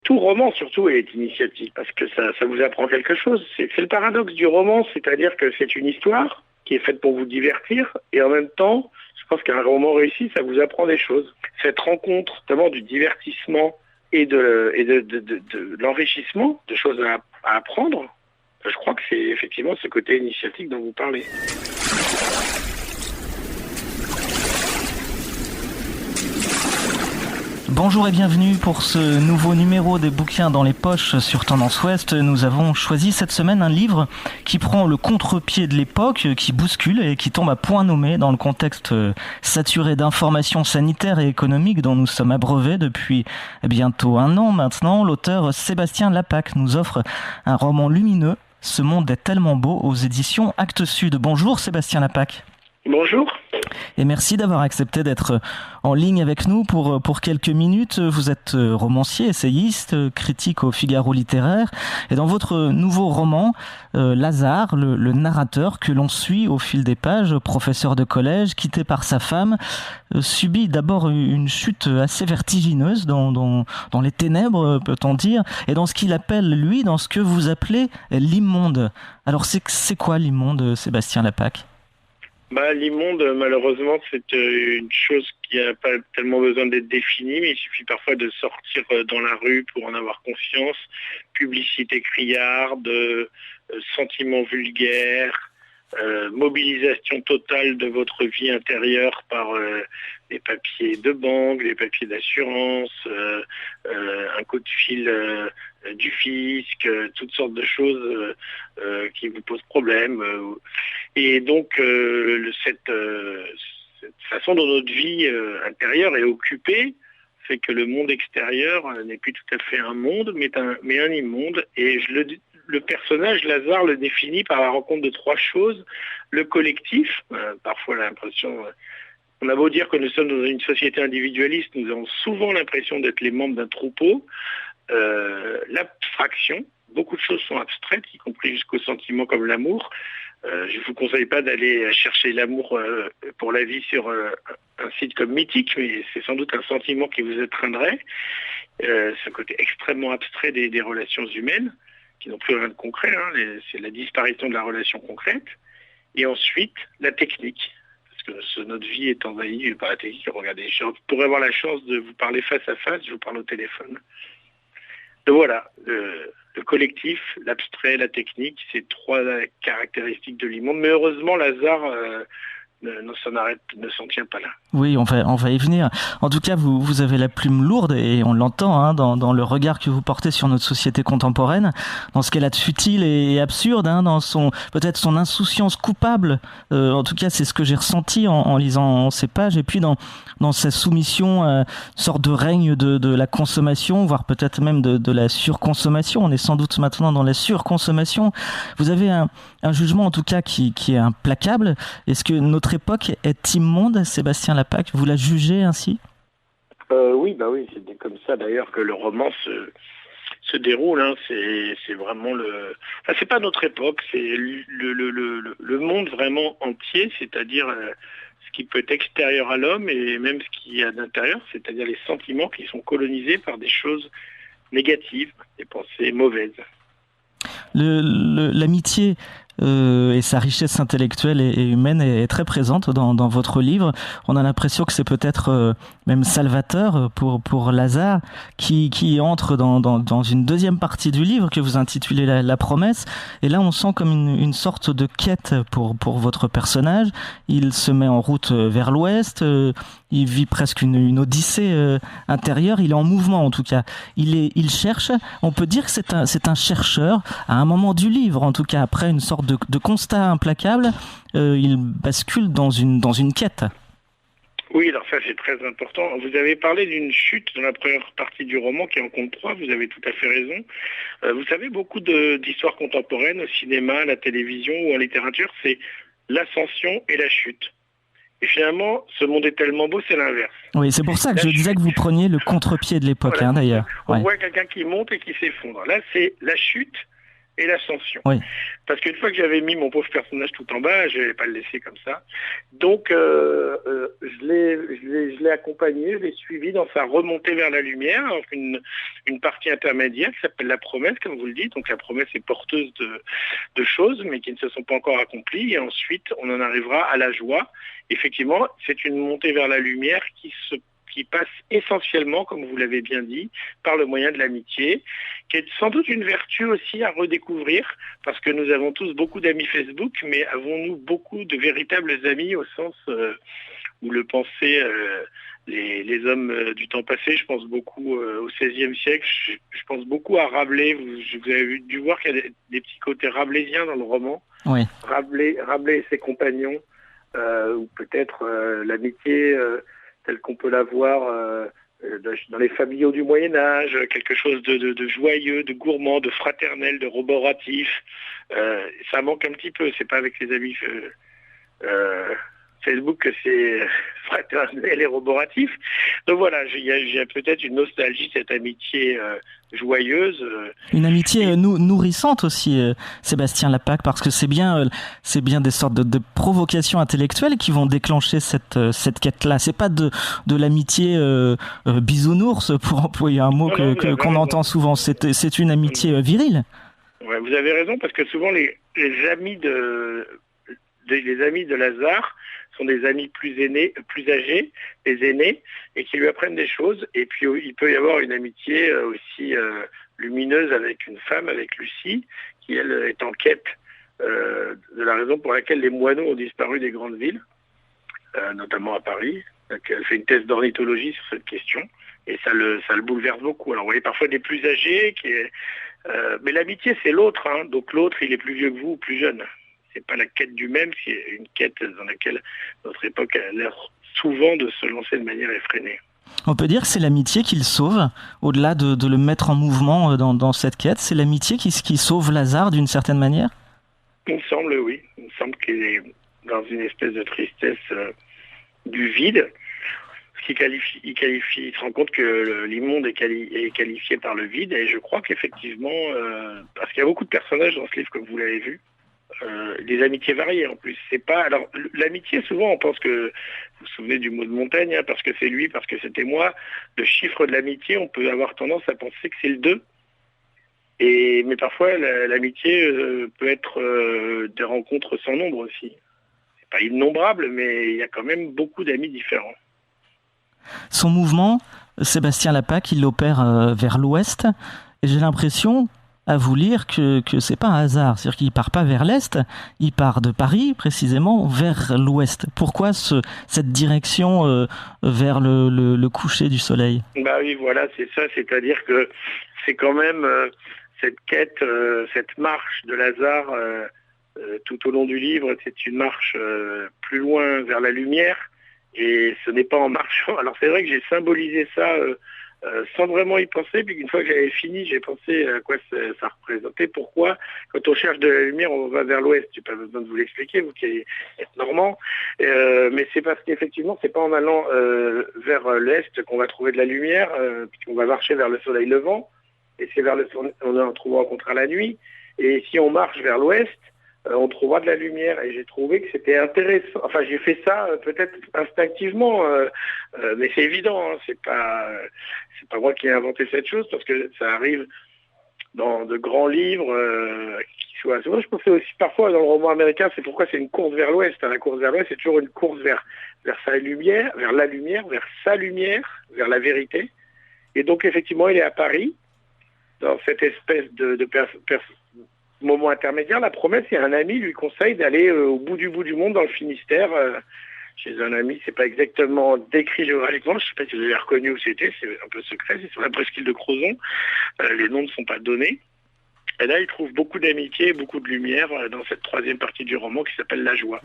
tout roman surtout est initiatique, parce que ça vous apprend quelque chose. C'est le paradoxe du roman, c'est-à-dire que c'est une histoire qui est faite pour vous divertir, et en même temps, je pense qu'un roman réussi, ça vous apprend des choses. Cette rencontre, notamment du divertissement et de l'enrichissement, de choses à apprendre, je crois que c'est effectivement ce côté initiatique dont vous parlez. Bonjour et bienvenue pour ce nouveau numéro des bouquins dans les poches sur Tendance Ouest. Nous avons choisi cette semaine un livre qui prend le contre-pied de l'époque, qui bouscule et qui tombe à point nommé dans le contexte saturé d'informations sanitaires et économiques dont nous sommes abreuvés depuis bientôt 1 an maintenant. L'auteur Sébastien Lapac nous offre un roman lumineux, Ce monde est tellement beau, aux éditions Actes Sud. Bonjour Sébastien Lapac. Bonjour. Et merci d'avoir accepté d'être en ligne avec nous pour quelques minutes. Vous êtes romancier, essayiste, critique au Figaro littéraire. Et dans votre nouveau roman, Lazare, le narrateur que l'on suit au fil des pages, professeur de collège, quitté par sa femme, subit d'abord une chute assez vertigineuse dans les ténèbres, peut-on dire, et dans ce qu'il appelle, lui, dans ce que vous appelez l'immonde. Alors c'est quoi l'immonde, Sébastien Lapac ? L'immonde, malheureusement, c'est une chose qui n'a pas tellement besoin d'être définie, mais il suffit parfois de sortir dans la rue pour en avoir conscience. Publicité criarde, sentiments vulgaires, mobilisation totale de votre vie intérieure par les papiers de banque, les papiers d'assurance, un coup de fil du fisc, toutes sortes de choses qui vous posent problème. Et donc, cette façon dont notre vie intérieure est occupée fait que le monde extérieur n'est plus tout à fait un monde, mais un immonde. Et le personnage, Lazare, le définit par la rencontre de 3 choses. Le collectif, parfois l'impression... On a beau dire que nous sommes dans une société individualiste, nous avons souvent l'impression d'être les membres d'un troupeau. L'abstraction, beaucoup de choses sont abstraites, y compris jusqu'aux sentiments comme l'amour. Je ne vous conseille pas d'aller chercher l'amour pour la vie sur un site comme Mythique, mais c'est sans doute un sentiment qui vous étreindrait. Ce côté extrêmement abstrait des relations humaines, qui n'ont plus rien de concret, c'est la disparition de la relation concrète. Et ensuite, la technique. Parce que notre vie est envahie par la technique. Regardez, je pourrais avoir la chance de vous parler face à face, je vous parle au téléphone. Donc voilà, le collectif, l'abstrait, la technique, c'est 3 caractéristiques de l'immonde. Mais heureusement, Lazare ne s'en tient pas là. Oui, on va y venir. En tout cas, vous avez la plume lourde et on l'entend dans le regard que vous portez sur notre société contemporaine, dans ce qu'elle a de futile et absurde, dans peut-être son insouciance coupable. En tout cas, c'est ce que j'ai ressenti en lisant ces pages. Et puis dans sa soumission à une sorte de règne de la consommation, voire peut-être même de la surconsommation. On est sans doute maintenant dans la surconsommation. Vous avez un jugement en tout cas qui est implacable. Est-ce que notre époque est immonde, Sébastien Lapac? Vous la jugez ainsi? Oui, c'est comme ça d'ailleurs que le roman se déroule. C'est vraiment c'est pas notre époque, c'est le monde vraiment entier, c'est-à-dire ce qui peut être extérieur à l'homme et même ce qui est à l'intérieur, c'est-à-dire les sentiments qui sont colonisés par des choses négatives, des pensées mauvaises. L'amitié et sa richesse intellectuelle et humaine est très présente dans votre livre. On a l'impression que c'est peut-être même salvateur pour Lazare qui entre dans une deuxième partie du livre que vous intitulez la promesse. Et là, on sent comme une sorte de quête pour votre personnage. Il se met en route vers l'ouest. Il vit presque une odyssée intérieure. Il est en mouvement en tout cas. Il cherche. On peut dire que c'est un chercheur à un moment du livre, en tout cas après une sorte de constat implacable. Il bascule dans une quête. Oui, alors ça c'est très important. Vous avez parlé d'une chute dans la première partie du roman qui en compte 3, vous avez tout à fait raison. Vous savez, beaucoup d'histoires contemporaines au cinéma, à la télévision ou en littérature, c'est l'ascension et la chute. Et finalement, ce monde est tellement beau, c'est l'inverse. Oui, c'est pour ça que je disais que vous preniez le contre-pied de l'époque, voilà, d'ailleurs. On voit quelqu'un qui monte et qui s'effondre. Là, c'est la chute, et l'ascension. Oui. Parce qu'une fois que j'avais mis mon pauvre personnage tout en bas, je n'allais pas le laisser comme ça. Donc, je l'ai accompagné, je l'ai suivi dans sa remontée vers la lumière, donc une partie intermédiaire qui s'appelle la promesse, comme vous le dites. Donc, la promesse est porteuse de choses, mais qui ne se sont pas encore accomplies. Et ensuite, on en arrivera à la joie. Effectivement, c'est une montée vers la lumière qui passe essentiellement, comme vous l'avez bien dit, par le moyen de l'amitié, qui est sans doute une vertu aussi à redécouvrir, parce que nous avons tous beaucoup d'amis Facebook, mais avons-nous beaucoup de véritables amis au sens où le pensaient les hommes du temps passé? Je pense beaucoup au XVIe siècle, je pense beaucoup à Rabelais. Vous avez dû voir qu'il y a des petits côtés rabelaisiens dans le roman. Oui. Rabelais et ses compagnons, ou peut-être l'amitié telle qu'on peut la voir dans les familiaux du Moyen-Âge, quelque chose de joyeux, de gourmand, de fraternel, de roboratif. Ça manque un petit peu, c'est pas avec les amis Facebook que c'est fraternel et roboratif. Donc voilà, il y a peut-être une nostalgie, cette amitié joyeuse. Une amitié nourrissante aussi, Sébastien Lapaque, parce que c'est bien des sortes de provocations intellectuelles qui vont déclencher cette quête-là. C'est pas de l'amitié bisounours, pour employer un mot qu'on entend souvent. C'est une amitié virile. Ouais, vous avez raison, parce que souvent les amis les amis de Lazare sont des amis plus âgés, des aînés, et qui lui apprennent des choses. Et puis il peut y avoir une amitié aussi lumineuse avec une femme, avec Lucie, qui elle est en quête de la raison pour laquelle les moineaux ont disparu des grandes villes, notamment à Paris. Donc, elle fait une thèse d'ornithologie sur cette question, et ça le bouleverse beaucoup. Alors vous voyez parfois des plus âgés, mais l'amitié c'est l'autre, hein. Donc l'autre il est plus vieux que vous ou plus jeune. C'est pas la quête du même, c'est une quête dans laquelle notre époque a l'air souvent de se lancer de manière effrénée. On peut dire que c'est l'amitié qui le sauve, au-delà de le mettre en mouvement dans cette quête. C'est l'amitié qui sauve Lazare d'une certaine manière? Il me semble, oui. Il me semble qu'il est dans une espèce de tristesse du vide. Il se rend compte que l'immonde est qualifié par le vide, et je crois qu'effectivement, parce qu'il y a beaucoup de personnages dans ce livre, comme vous l'avez vu, des amitiés variées en plus. C'est pas, alors l'amitié, souvent on pense que, vous vous souvenez du mot de Montaigne, hein, parce que c'est lui, parce que c'était moi, le chiffre de l'amitié, on peut avoir tendance à penser que c'est le 2. Mais parfois l'amitié peut être des rencontres sans nombre aussi. C'est pas innombrable, mais il y a quand même beaucoup d'amis différents. Son mouvement, Sébastien Lapaque, il l'opère vers l'ouest, et j'ai l'impression, à vous lire, que c'est pas un hasard. C'est-à-dire qu'il part pas vers l'est, il part de Paris, précisément, vers l'ouest. Pourquoi cette direction vers le coucher du soleil? Bah oui, voilà, c'est ça. C'est-à-dire que c'est quand même cette quête, cette marche de Lazare tout au long du livre, c'est une marche plus loin vers la lumière, et ce n'est pas en marchant. Alors c'est vrai que j'ai symbolisé ça sans vraiment y penser, puis une fois que j'avais fini, j'ai pensé à quoi ça représentait. Pourquoi, quand on cherche de la lumière, on va vers l'ouest? J'ai pas besoin de vous l'expliquer, vous qui êtes normand. Mais c'est parce qu'effectivement, c'est pas en allant vers l'est qu'on va trouver de la lumière, puisqu'on va marcher vers le soleil levant, et c'est on en trouvera au contraire la nuit. Et si on marche vers l'ouest, on trouvera de la lumière, et j'ai trouvé que c'était intéressant. Enfin, j'ai fait ça peut-être instinctivement, mais c'est évident, hein, c'est pas moi qui ai inventé cette chose, parce que ça arrive dans de grands livres qui soient. Moi, je pensais aussi parfois dans le roman américain, c'est pourquoi c'est une course vers l'ouest. Hein. La course vers l'ouest, c'est toujours une course vers sa lumière, vers la lumière, vers sa lumière, vers la vérité. Et donc effectivement, il est à Paris, dans cette espèce de moment intermédiaire. La promesse, et un ami lui conseille d'aller au bout du monde, dans le Finistère, chez un ami. C'est pas exactement décrit géographiquement, je sais pas si vous avez reconnu où c'était, c'est un peu secret, c'est sur la presqu'île de Crozon, les noms ne sont pas donnés. Et là, il trouve beaucoup d'amitié, beaucoup de lumière dans cette troisième partie du roman qui s'appelle La Joie.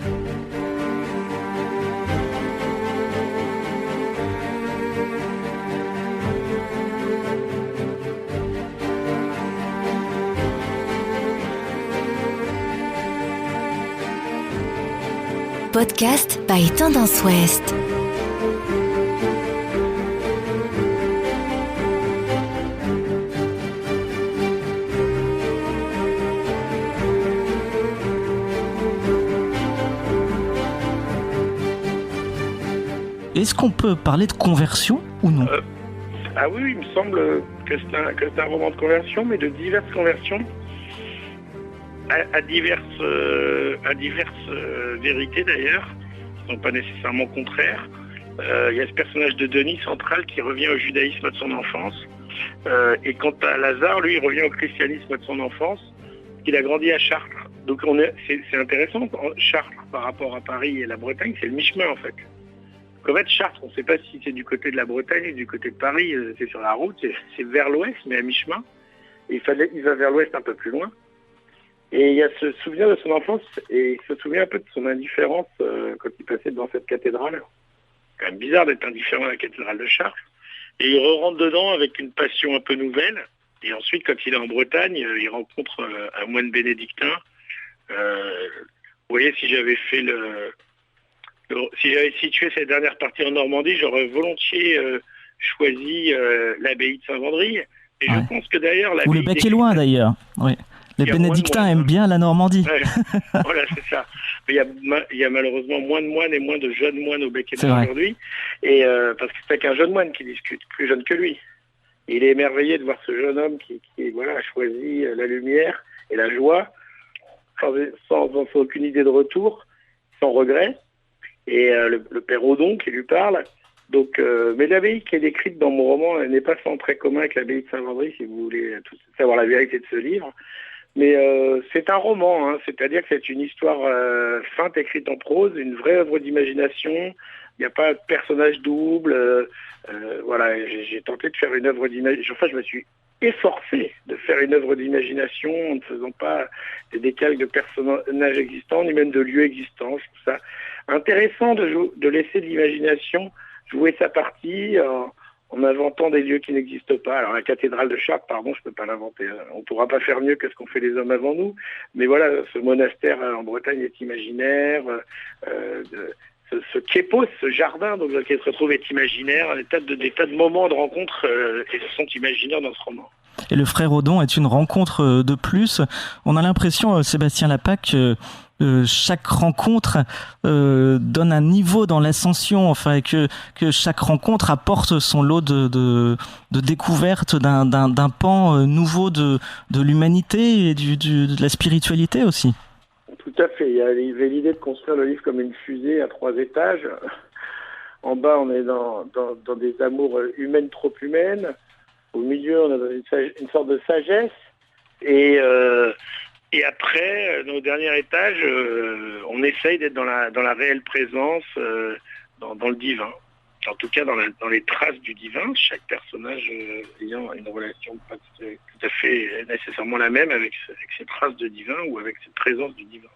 Podcast by Tendance Ouest. Est-ce qu'on peut parler de conversion ou non? Ah oui, il me semble que c'est un roman de conversion, mais de diverses conversions à diverses vérités d'ailleurs, qui ne sont pas nécessairement contraires. Il y a ce personnage de Denis central qui revient au judaïsme de son enfance. Et quant à Lazare, lui, il revient au christianisme de son enfance, qu'il a grandi à Chartres. Donc c'est intéressant, Chartres par rapport à Paris et la Bretagne, c'est le mi-chemin en fait. En fait, Chartres, on ne sait pas si c'est du côté de la Bretagne ou du côté de Paris, c'est sur la route, c'est vers l'ouest, mais à mi-chemin. Et il va vers l'ouest un peu plus loin. Et il y a ce souvenir de son enfance, et il se souvient un peu de son indifférence quand il passait devant cette cathédrale. C'est quand même bizarre d'être indifférent à la cathédrale de Chartres. Et il rentre dedans avec une passion un peu nouvelle. Et ensuite, quand il est en Bretagne, il rencontre un moine bénédictin. Vous voyez, si j'avais situé cette dernière partie en Normandie, j'aurais volontiers choisi l'abbaye de Saint-Vendry. Et je pense que d'ailleurs... Ou le bec est loin d'ailleurs, oui. Les bénédictins aiment bien la Normandie. Ouais, voilà, c'est ça. Mais il y a malheureusement moins de moines et moins de jeunes moines au bec et loin aujourd'hui. Et parce que c'est qu'un jeune moine qui discute, plus jeune que lui. Et il est émerveillé de voir ce jeune homme qui a choisi la lumière et la joie, sans aucune idée de retour, sans regret. Et le père Odon qui lui parle. Donc, mais l'abbaye qui est décrite dans mon roman, elle n'est pas sans trait commun avec l'abbaye de Saint-Vendry, si vous voulez savoir la vérité de ce livre. Mais c'est un roman, hein, c'est-à-dire que c'est une histoire feinte, écrite en prose, une vraie œuvre d'imagination. Il n'y a pas de personnage double. Voilà, j'ai tenté de faire une œuvre d'imagination. Enfin, je me suis efforcé de faire une œuvre d'imagination en ne faisant pas des décalques de personnages existants, ni même de lieux existants. Je trouve ça intéressant de laisser de l'imagination jouer sa partie en inventant des lieux qui n'existent pas. Alors la cathédrale de Chartres, pardon, je ne peux pas l'inventer. On ne pourra pas faire mieux que ce qu'ont fait les hommes avant nous. Mais voilà, ce monastère en Bretagne est imaginaire. Ce képos, ce jardin donc, qui se retrouve est imaginaire. Des tas de moments de rencontre qui sont imaginaires dans ce roman. Et le frère Odon est une rencontre de plus. On a l'impression, Sébastien Lapaque, chaque rencontre donne un niveau dans l'ascension, enfin que chaque rencontre apporte son lot de découverte d'un pan nouveau de l'humanité et de la spiritualité aussi. Tout à fait. Il y avait l'idée de construire le livre comme une fusée à 3 étages. En bas, on est dans des amours humaines trop humaines. Au milieu, on a une sorte de sagesse. Et après, au dernier étage, on essaye d'être dans la réelle présence, dans le divin. En tout cas, dans les traces du divin, chaque personnage ayant une relation pas tout à fait nécessairement la même avec ces traces de divin ou avec cette présence du divin.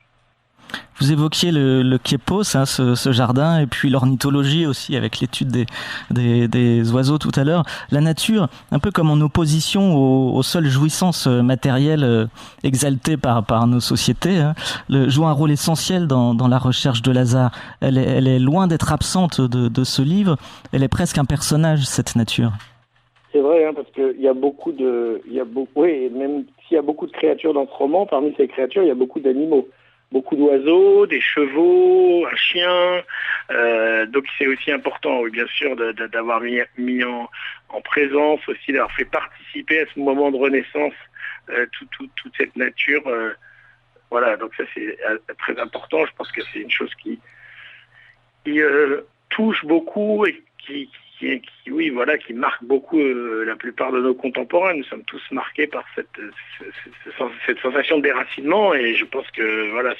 Vous évoquiez le képos, hein, ce jardin, et puis l'ornithologie aussi, avec l'étude des oiseaux tout à l'heure. La nature, un peu comme en opposition aux seules jouissances matérielles exaltées par nos sociétés, hein, joue un rôle essentiel dans la recherche de Lazare. Elle est loin d'être absente de ce livre. Elle est presque un personnage, cette nature. C'est vrai, hein, parce qu'il y a oui, même s'il y a beaucoup de créatures dans ce roman, parmi ces créatures, il y a beaucoup d'animaux. Beaucoup d'oiseaux, des chevaux, un chien. Donc c'est aussi important, oui, bien sûr, d'avoir mis en présence aussi, d'avoir fait participer à ce moment de renaissance toute cette nature. Voilà, donc ça c'est très important. Je pense que c'est une chose qui touche beaucoup et qui marque beaucoup la plupart de nos contemporains. Nous sommes tous marqués par cette sensation de déracinement et je pense que voilà,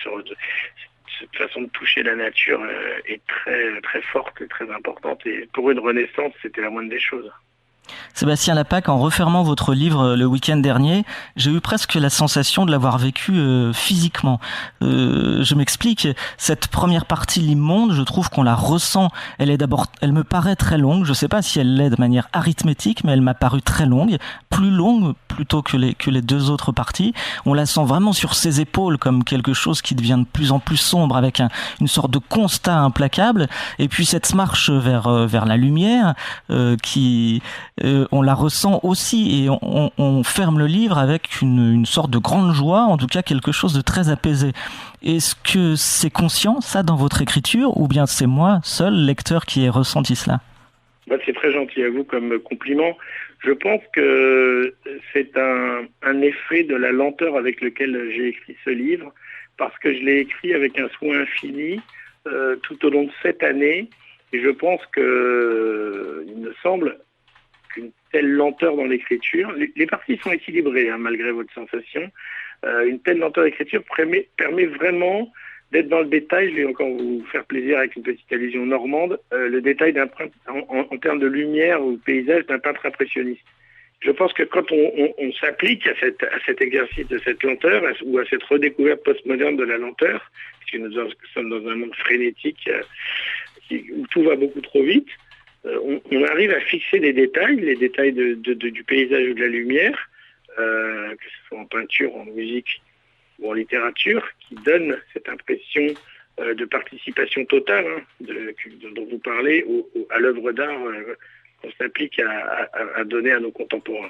cette façon de toucher la nature est très, très forte et très importante et pour une renaissance, c'était la moindre des choses. Sébastien Lapaque, en refermant votre livre le week-end dernier, j'ai eu presque la sensation de l'avoir vécu physiquement. Je m'explique, cette première partie, l'immonde, je trouve qu'on la ressent. Elle me paraît très longue, je ne sais pas si elle l'est de manière arithmétique, mais elle m'a paru très longue, plus plutôt que les deux autres parties. On la sent vraiment sur ses épaules comme quelque chose qui devient de plus en plus sombre, avec une sorte de constat implacable. Et puis cette marche vers la lumière, on la ressent aussi, et on ferme le livre avec une sorte de grande joie, en tout cas quelque chose de très apaisé. Est-ce que c'est conscient, ça, dans votre écriture, ou bien c'est moi, seul lecteur, qui ai ressenti cela? C'est très gentil à vous comme compliment. Je pense que c'est un effet de la lenteur avec lequel j'ai écrit ce livre, parce que je l'ai écrit avec un soin infini tout au long de 7 années, et je pense que il me semble qu'une telle lenteur dans l'écriture, les parties sont équilibrées, malgré votre sensation, une telle lenteur d'écriture permet vraiment d'être dans le détail. Je vais encore vous faire plaisir avec une petite allusion normande, le détail d'un peintre en termes de lumière ou paysage d'un peintre impressionniste. Je pense que quand on s'applique à cet exercice de cette lenteur, ou à cette redécouverte postmoderne de la lenteur, puisque nous sommes dans un monde frénétique où tout va beaucoup trop vite, on arrive à fixer des détails, les détails du paysage ou de la lumière, que ce soit en peinture, en musique ou en littérature, qui donnent cette impression de participation totale dont vous parlez à l'œuvre d'art qu'on s'applique à donner à nos contemporains.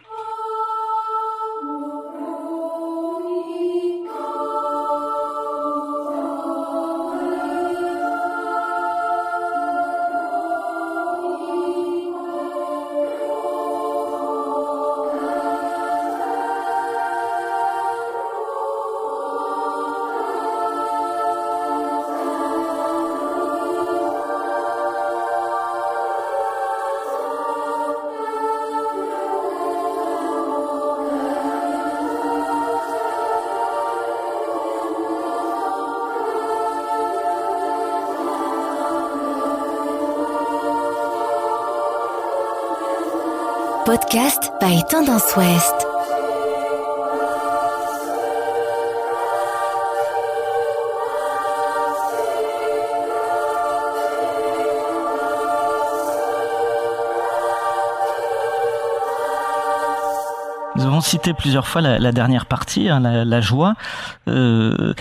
Podcast by Tendance Ouest. Nous avons cité plusieurs fois la dernière partie, la joie.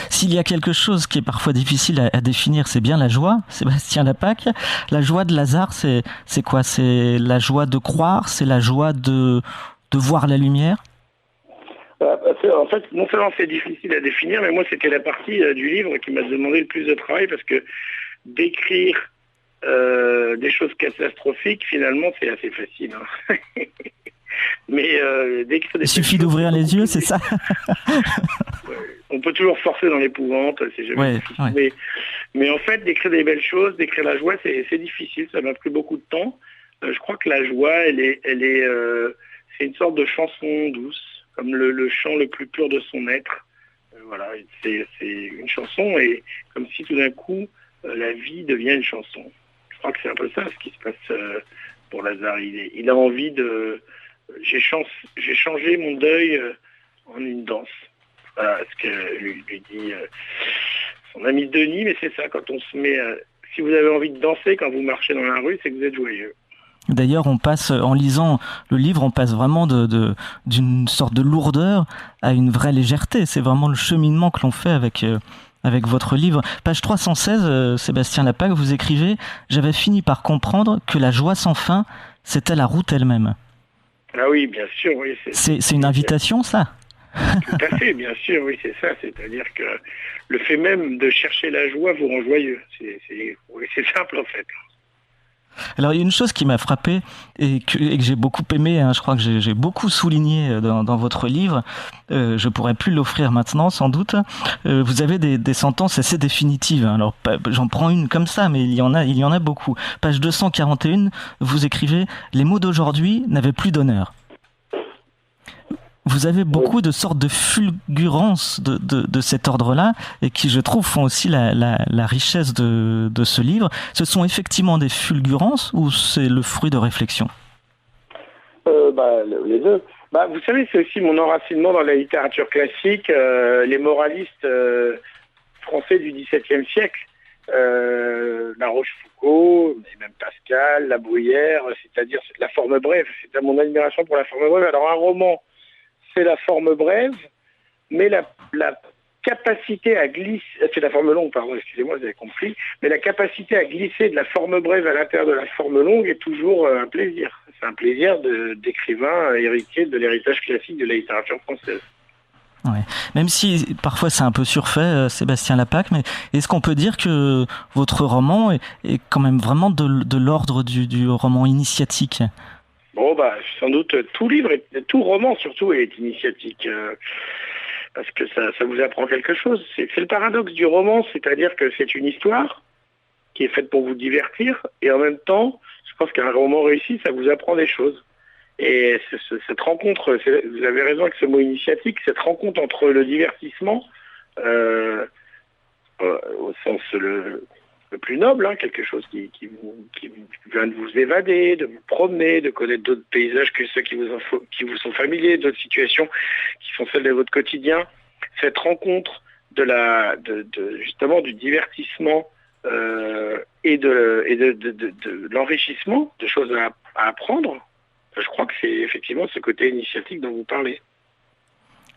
S'il y a quelque chose qui est parfois difficile à définir, c'est bien la joie. Sébastien Lapaque, la joie de Lazare, c'est quoi? C'est la joie de croire, c'est la joie de voir la lumière? En fait, non seulement c'est difficile à définir, mais moi c'était la partie du livre qui m'a demandé le plus de travail, parce que d'écrire des choses catastrophiques, finalement, c'est assez facile. Mais il suffit d'ouvrir les yeux, c'est ça? On peut toujours forcer dans l'épouvante, c'est jamais difficile. Ouais. Mais en fait, d'écrire des belles choses, d'écrire la joie, c'est difficile. Ça m'a pris beaucoup de temps. Je crois que la joie, c'est une sorte de chanson douce, comme le chant le plus pur de son être. Voilà, c'est une chanson, et comme si tout d'un coup, la vie devient une chanson. Je crois que c'est un peu ça ce qui se passe pour Lazare. Il a envie de... J'ai changé mon deuil en une danse. Voilà ce que lui dit son ami Denis, mais c'est ça, quand on se met... si vous avez envie de danser quand vous marchez dans la rue, c'est que vous êtes joyeux. D'ailleurs, on passe, en lisant le livre, on passe vraiment d'une sorte de lourdeur à une vraie légèreté. C'est vraiment le cheminement que l'on fait avec votre livre. Page 316, Sébastien Lapaque, vous écrivez « J'avais fini par comprendre que la joie sans fin, c'était la route elle-même ». Ah oui, bien sûr, oui. C'est une invitation, ça? Tout à fait, bien sûr, oui, c'est ça. C'est-à-dire que le fait même de chercher la joie vous rend joyeux. C'est simple, en fait. Alors, il y a une chose qui m'a frappé et que j'ai beaucoup aimé, je crois que j'ai beaucoup souligné dans votre livre. Je pourrais plus l'offrir maintenant, sans doute. Vous avez des sentences assez définitives. Alors, j'en prends une comme ça, mais il y en a beaucoup. Page 241, vous écrivez « Les mots d'aujourd'hui n'avaient plus d'honneur ». Vous avez beaucoup de sortes de fulgurances de cet ordre-là, et qui, je trouve, font aussi la richesse de ce livre. Ce sont effectivement des fulgurances, ou c'est le fruit de réflexion? Les deux. Vous savez, c'est aussi mon enracinement dans la littérature classique, les moralistes français du XVIIe siècle, La Rochefoucauld, et même Pascal, La Bruyère, c'est-à-dire la forme brève. C'est à mon admiration pour la forme brève. Alors un roman, c'est la forme brève, mais la capacité à glisser, c'est la forme longue, pardon, excusez-moi, vous avez compris, mais la capacité à glisser de la forme brève à l'intérieur de la forme longue est toujours un plaisir. C'est un plaisir d'écrivain héritier de l'héritage classique de la littérature française. Ouais. Même si parfois c'est un peu surfait, Sébastien Lapaque, mais est-ce qu'on peut dire que votre roman est quand même vraiment de l'ordre du roman initiatique ? Bon, sans doute, tout roman surtout est initiatique, parce que ça vous apprend quelque chose. C'est le paradoxe du roman, c'est-à-dire que c'est une histoire qui est faite pour vous divertir, et en même temps, je pense qu'un roman réussi, ça vous apprend des choses. Et cette rencontre, vous avez raison avec ce mot initiatique, cette rencontre entre le divertissement, au sens le plus noble, quelque chose qui vient de vous évader, de vous promener, de connaître d'autres paysages que ceux qui vous sont familiers, d'autres situations qui sont celles de votre quotidien. Cette rencontre justement du divertissement et de l'enrichissement, de choses à apprendre. Je crois que c'est effectivement ce côté initiatique dont vous parlez.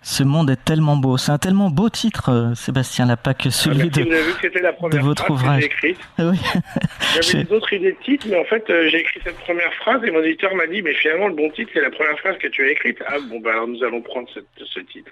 Ce monde est tellement beau. C'est un tellement beau titre, Sébastien Lapaque, celui vous avez vu que c'était la première de votre phrase ouvrage. Que j'ai écrite. Oui. J'avais d'autres idées de titre, mais en fait, j'ai écrit cette première phrase et mon éditeur m'a dit, mais finalement, le bon titre, c'est la première phrase que tu as écrite. Ah bon, alors nous allons prendre ce titre.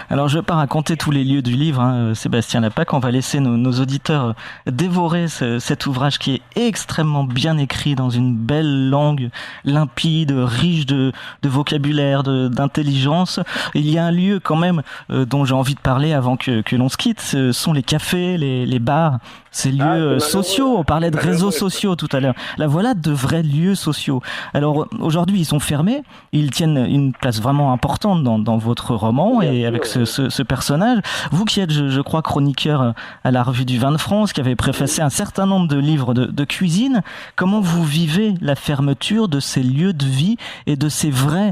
Alors je ne vais pas raconter tous les lieux du livre, Sébastien Lapaque, on va laisser nos auditeurs dévorer cet ouvrage qui est extrêmement bien écrit dans une belle langue limpide, riche de vocabulaire, d'intelligence. Il y a un lieu quand même dont j'ai envie de parler avant que l'on se quitte, ce sont les cafés, les bars, ces lieux sociaux. On parlait de réseaux sociaux tout à l'heure. Là voilà de vrais lieux sociaux. Alors aujourd'hui ils sont fermés, ils tiennent une place vraiment importante dans votre roman et avec ce personnage. Vous qui êtes, je crois, chroniqueur à la Revue du Vin de France, qui avez préfacé un certain nombre de livres de cuisine, comment vous vivez la fermeture de ces lieux de vie et de ces vrais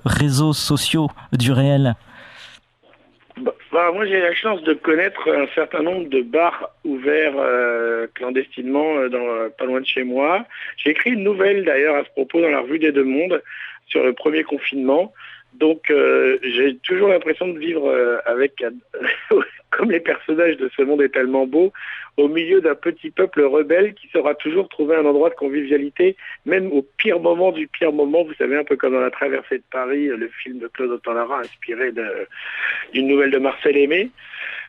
réseaux sociaux du réel ? Moi, j'ai la chance de connaître un certain nombre de bars ouverts clandestinement pas loin de chez moi. J'ai écrit une nouvelle, d'ailleurs, à ce propos, dans la Revue des Deux Mondes, sur le premier confinement. Donc, j'ai toujours l'impression de vivre comme les personnages de Ce monde est tellement beau, au milieu d'un petit peuple rebelle qui saura toujours trouver un endroit de convivialité, même au pire moment du pire moment. Vous savez, un peu comme dans La Traversée de Paris, le film de Claude Autant-Lara, inspiré d'une nouvelle de Marcel Aimé.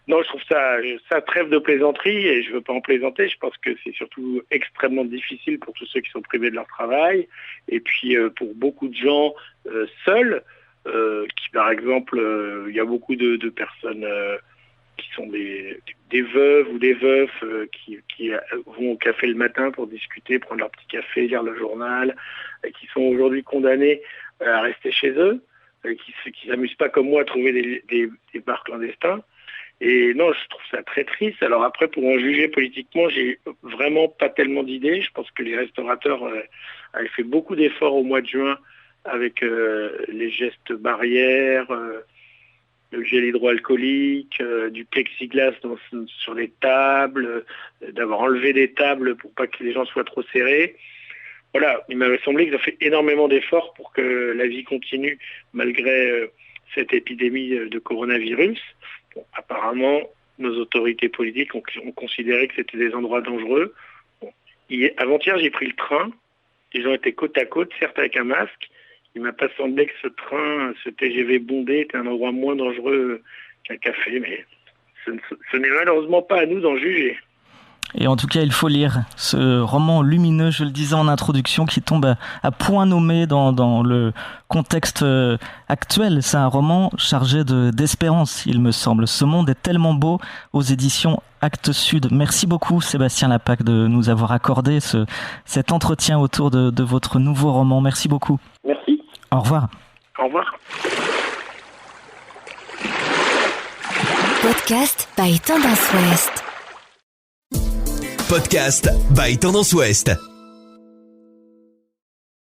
Non, je trouve ça trêve de plaisanterie, et je veux pas en plaisanter. Je pense que c'est surtout extrêmement difficile pour tous ceux qui sont privés de leur travail, et puis pour beaucoup de gens seuls, qui par exemple, il y a beaucoup de personnes qui sont des veuves ou des veufs qui vont au café le matin pour discuter, prendre leur petit café, lire le journal, et qui sont aujourd'hui condamnés à rester chez eux, qui s'amusent pas comme moi à trouver des bars clandestins. Et non, je trouve ça très triste. Alors après, pour en juger politiquement, j'ai vraiment pas tellement d'idées. Je pense que les restaurateurs avaient fait beaucoup d'efforts au mois de juin avec les gestes barrières, le gel hydroalcoolique, du plexiglas sur les tables, d'avoir enlevé des tables pour pas que les gens soient trop serrés. Voilà, il m'avait semblé qu'ils ont fait énormément d'efforts pour que la vie continue malgré cette épidémie de coronavirus. Bon, apparemment, nos autorités politiques ont considéré que c'était des endroits dangereux. Bon, avant-hier, j'ai pris le train. Les gens étaient côte à côte, certes avec un masque. Il m'a pas semblé que ce TGV bondé était un endroit moins dangereux qu'un café, mais ce n'est malheureusement pas à nous d'en juger. Et en tout cas, il faut lire ce roman lumineux, je le disais en introduction, qui tombe à point nommé dans le contexte actuel. C'est un roman chargé d'espérance, il me semble. Ce monde est tellement beau, aux éditions Actes Sud. Merci beaucoup, Sébastien Lapaque, de nous avoir accordé cet entretien autour de votre nouveau roman. Merci beaucoup. Merci. Au revoir. Au revoir. Podcast by Tendance Ouest. Podcast by Tendance Ouest.